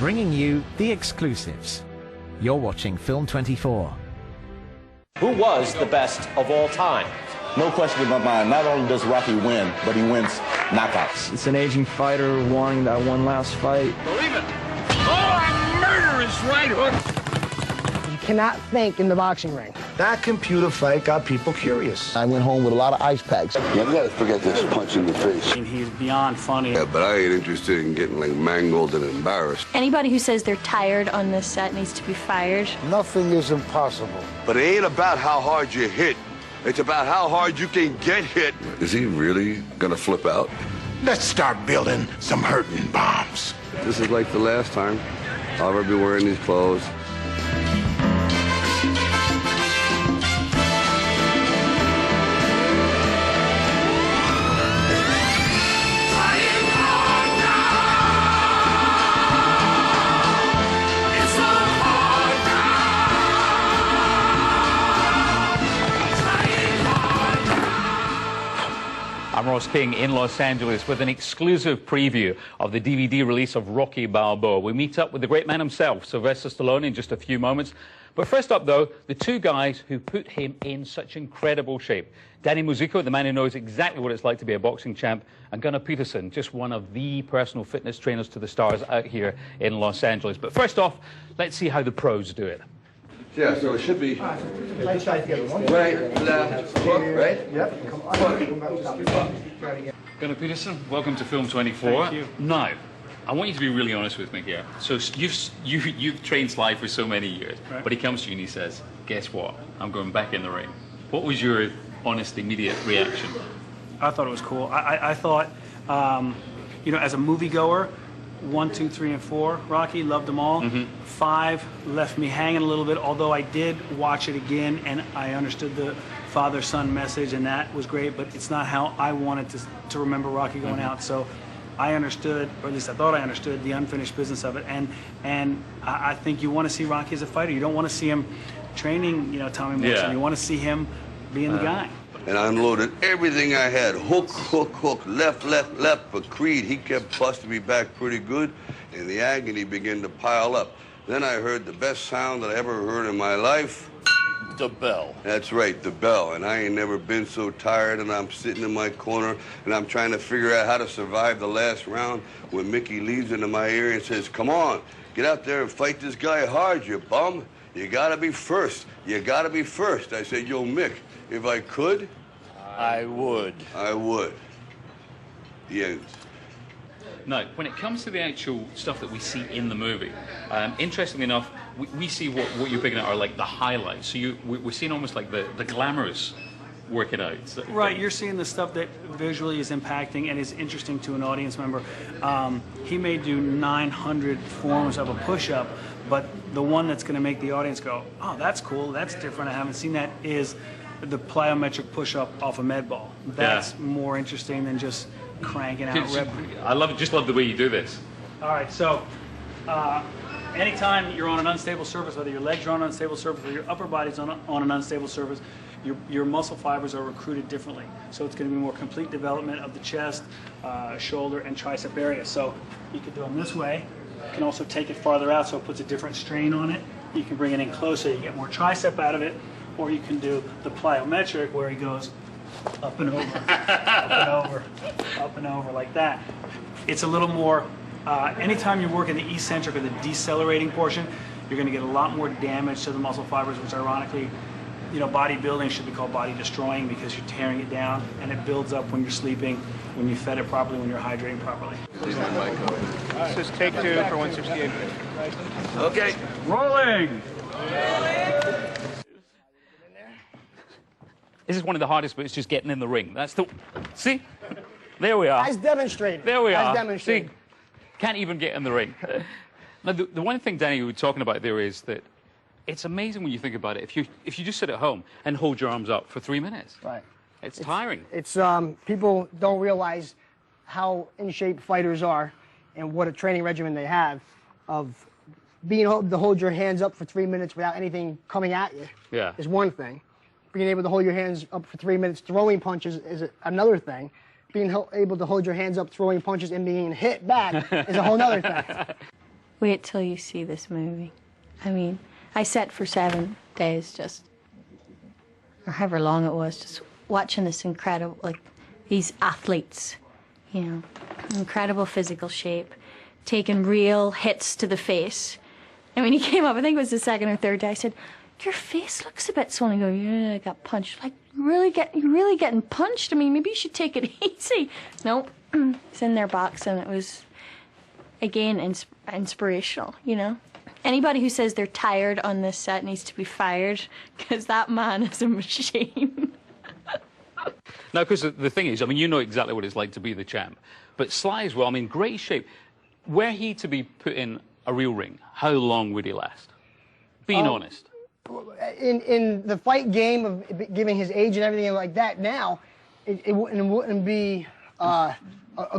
bringing you the exclusives. You're watching Film24. Who was the best of all time? No question in my mind. Not only does Rocky win, but he wins knockouts. It's an aging fighter wanting that one last fight. Believe it. Oh, a murderous right hook. You cannot think in the boxing ring. That computer fight got people curious. I went home with a lot of ice packs. You gotta forget this punch in the face. He's beyond funny. Yeah, but I ain't interested in getting like mangled and embarrassed. Anybody who says they're tired on this set needs to be fired. Nothing is impossible. But it ain't about how hard you hit. It's about how hard you can get hit. Is he really gonna flip out? Let's start building some hurting bombs. This is like the last time I'll ever be wearing these clothes. I'm Ross King in Los Angeles with an exclusive preview of the DVD release of Rocky Balboa. We meet up with the great man himself, Sylvester Stallone, in just a few moments. But first up, though, the two guys who put him in such incredible shape. Danny Musico, the man who knows exactly what it's like to be a boxing champ, and Gunnar Peterson, just one of the personal fitness trainers to the stars out here in Los Angeles. But first off, let's see how the pros do it. Yeah, so it should be right, left, hook, right? Yep. Gunnar Peterson, welcome to Film24. Thank you. Now, I want you to be really honest with me here. So you've trained Sly for so many years, right. But he comes to you and he says, guess what? I'm going back in the ring. What was your honest, immediate reaction? I thought it was cool. I thought, you know, as a moviegoer, 1, 2, 3, and 4, Rocky, loved them all. 5 left me hanging a little bit, although I did watch it again and I understood the father-son message, and that was great, but it's not how I wanted to remember Rocky going out. So I understood, or at least I thought I understood, the unfinished business of it, and I think you want to see Rocky as a fighter. You don't want to see him training, you know, Tommy Morrison. You want to see him being the guy. And I unloaded everything I had. Hook, hook, hook, left, left, left. But Creed, he kept busting me back pretty good, and the agony began to pile up. Then I heard the best sound that I ever heard in my life. The bell. That's right, the bell. And I ain't never been so tired, and I'm sitting in my corner, and I'm trying to figure out how to survive the last round when Mickey leads into my ear and says, come on, get out there and fight this guy hard, you bum. You gotta be first. You gotta be first. I said, yo, Mick, if I could, I would. I would. The end. Now, when it comes to the actual stuff that we see in the movie, interestingly enough, we see what you're picking out are like the highlights. So we're seeing almost like the glamorous working out. Right, you're seeing the stuff that visually is impacting and is interesting to an audience member. He may do 900 forms of a push-up, but the one that's going to make the audience go, oh, that's cool, that's different, I haven't seen that, is the plyometric push-up off a med ball. That's more interesting than just cranking out rep. I just love the way you do this. All right, so anytime you're on an unstable surface, whether your legs are on an unstable surface or your upper body's on an unstable surface, your muscle fibers are recruited differently. So it's going to be more complete development of the chest, shoulder, and tricep area. So you can do them this way. You can also take it farther out so it puts a different strain on it. You can bring it in closer, you get more tricep out of it. Or you can do the plyometric where he goes up and over, up and over, up and over like that. It's a little more, anytime you're working the eccentric or the decelerating portion, you're going to get a lot more damage to the muscle fibers, which ironically, you know, bodybuilding should be called body destroying because you're tearing it down and it builds up when you're sleeping, when you fed it properly, when you're hydrating properly. This is take 2 for 168. Okay. Rolling! This is one of the hardest bits, just getting in the ring. That's the... See? There we are. As demonstrated. There we are. As demonstrated. See? Can't even get in the ring. Now, the one thing, Danny, you were talking about there is that it's amazing when you think about it. If you just sit at home and hold your arms up for 3 minutes. Right. It's tiring. It's people don't realize how in shape fighters are and what a training regimen they have of being able to hold your hands up for 3 minutes without anything coming at you is one thing. Being able to hold your hands up for 3 minutes throwing punches is another thing. Being able to hold your hands up throwing punches and being hit back is a whole other thing. Wait till you see this movie. I mean, I sat for 7 days just, or however long it was, just watching this incredible, like, these athletes, you know, incredible physical shape, taking real hits to the face. And when he came up, I think it was the second or third day, I said, your face looks a bit swollen. He goes, yeah, I got punched. Like, you're really getting punched? I mean, maybe you should take it easy. Nope. It's in their box, and it was, again, inspirational, you know? Anybody who says they're tired on this set needs to be fired, because that man is a machine. Now, because the thing is, I mean, you know exactly what it's like to be the champ. But Sly as well, I mean, great shape. Were he to be put in a real ring, how long would he last? Being honest. In the fight game of giving his age and everything like that now, it wouldn't be a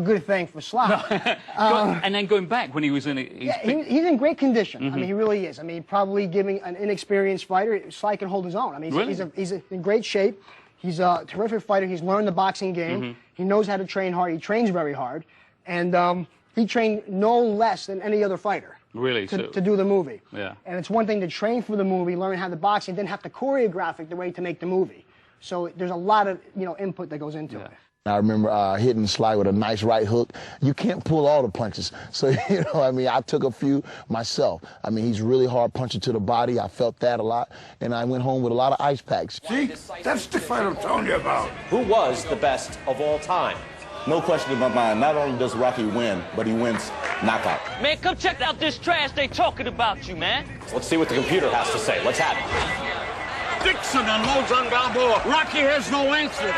good thing for Sly. And then going back when he was in he's in great condition. I mean, he really is. I mean, probably giving an inexperienced fighter, Sly can hold his own. I mean, he's in great shape. He's a terrific fighter. He's learned the boxing game. He knows how to train hard. He trains very hard. And he trained no less than any other fighter. Really? To do the movie. Yeah. And it's one thing to train for the movie, learn how to box, and then have to choreograph it the way to make the movie. So there's a lot of, you know, input that goes into it. I remember hitting Sly with a nice right hook. You can't pull all the punches. So, you know, I mean, I took a few myself. I mean, he's really hard puncher to the body. I felt that a lot. And I went home with a lot of ice packs. See? That's the fight I'm telling you about. Who was the best of all time? No question in my mind. Not only does Rocky win, but he wins knockout. Man, come check out this trash they talking about you, man. Let's see what the computer has to say. Let's have it. Dixon unloads on Balboa. Rocky has no answer.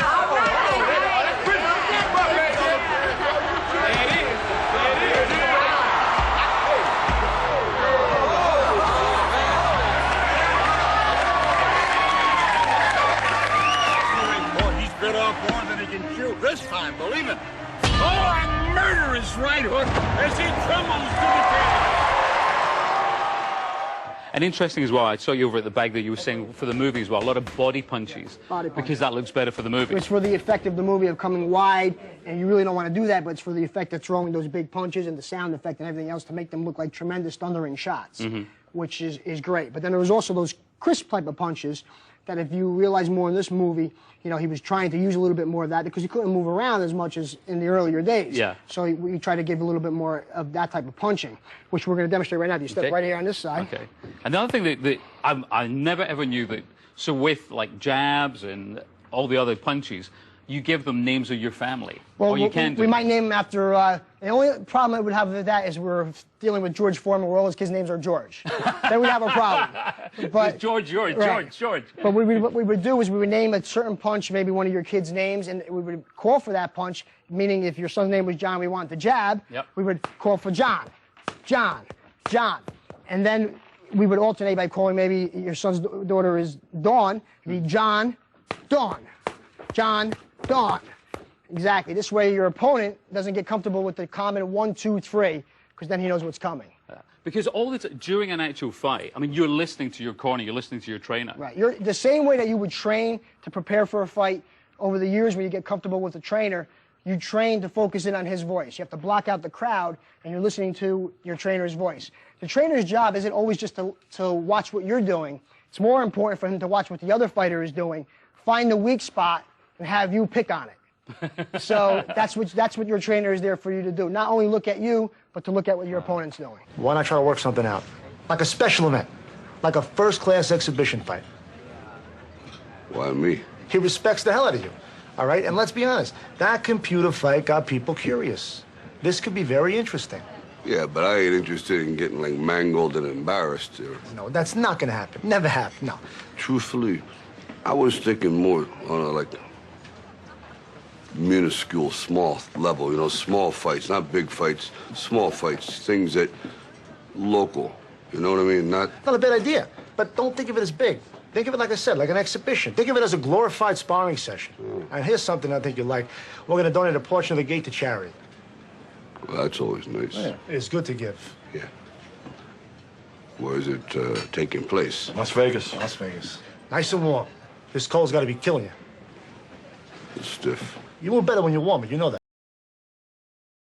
He's bit off more than he can chew this time, believe it. Oh, a murderous right hook as he tumbles to the table. And interesting as well, I saw you over at the back that you were saying for the movie as well, a lot of body punches. Because that looks better for the movie. It's for the effect of the movie of coming wide, and you really don't want to do that, but it's for the effect of throwing those big punches and the sound effect and everything else to make them look like tremendous thundering shots, which is great. But then there was also those crisp type of punches that if you realize more in this movie, you know, he was trying to use a little bit more of that because he couldn't move around as much as in the earlier days. Yeah. So we tried to give a little bit more of that type of punching, which we're going to demonstrate right now. You step right here on this side. Okay. Another thing that I never ever knew that, so with like jabs and all the other punches, you give them names of your family. Well, or you can do. We might name them after, the only problem I would have with that is we're dealing with George Foreman where all his kids' names are George. Then we'd have a problem. But George. But what we would do is we would name a certain punch, maybe one of your kids' names, and we would call for that punch, meaning if your son's name was John, we want the jab, we would call for John. And then we would alternate by calling maybe your son's daughter is Dawn, it'd be John, Dawn. Exactly. This way your opponent doesn't get comfortable with the common 1, 2, 3, because then he knows what's coming. Because all the during an actual fight, I mean, you're listening to your corner, you're listening to your trainer. Right. You're the same way that you would train to prepare for a fight over the years when you get comfortable with the trainer, you train to focus in on his voice. You have to block out the crowd, and you're listening to your trainer's voice. The trainer's job isn't always just to watch what you're doing. It's more important for him to watch what the other fighter is doing, find the weak spot, and have you pick on it. So that's what your trainer is there for you to do. Not only look at you, but to look at what your opponent's doing. Why not try to work something out? Like a special event. Like a first-class exhibition fight. Why me? He respects the hell out of you. All right? And let's be honest. That computer fight got people curious. This could be very interesting. Yeah, but I ain't interested in getting, like, mangled and embarrassed. No, that's not going to happen. Never happen. No. Truthfully, I was thinking more on a, like, minuscule, small level, you know, small fights, not big fights, small fights, things that local, you know what I mean? Not a bad idea, but don't think of it as big. Think of it, like I said, like an exhibition. Think of it as a glorified sparring session. And here's something I think you'll like. We're going to donate a portion of the gate to charity. Well, that's always nice. Yeah, it's good to give. Yeah. Where is it taking place? Las Vegas. Las Vegas. Nice and warm. This cold's got to be killing you. It's stiff. You move better when you're warmer, you know that.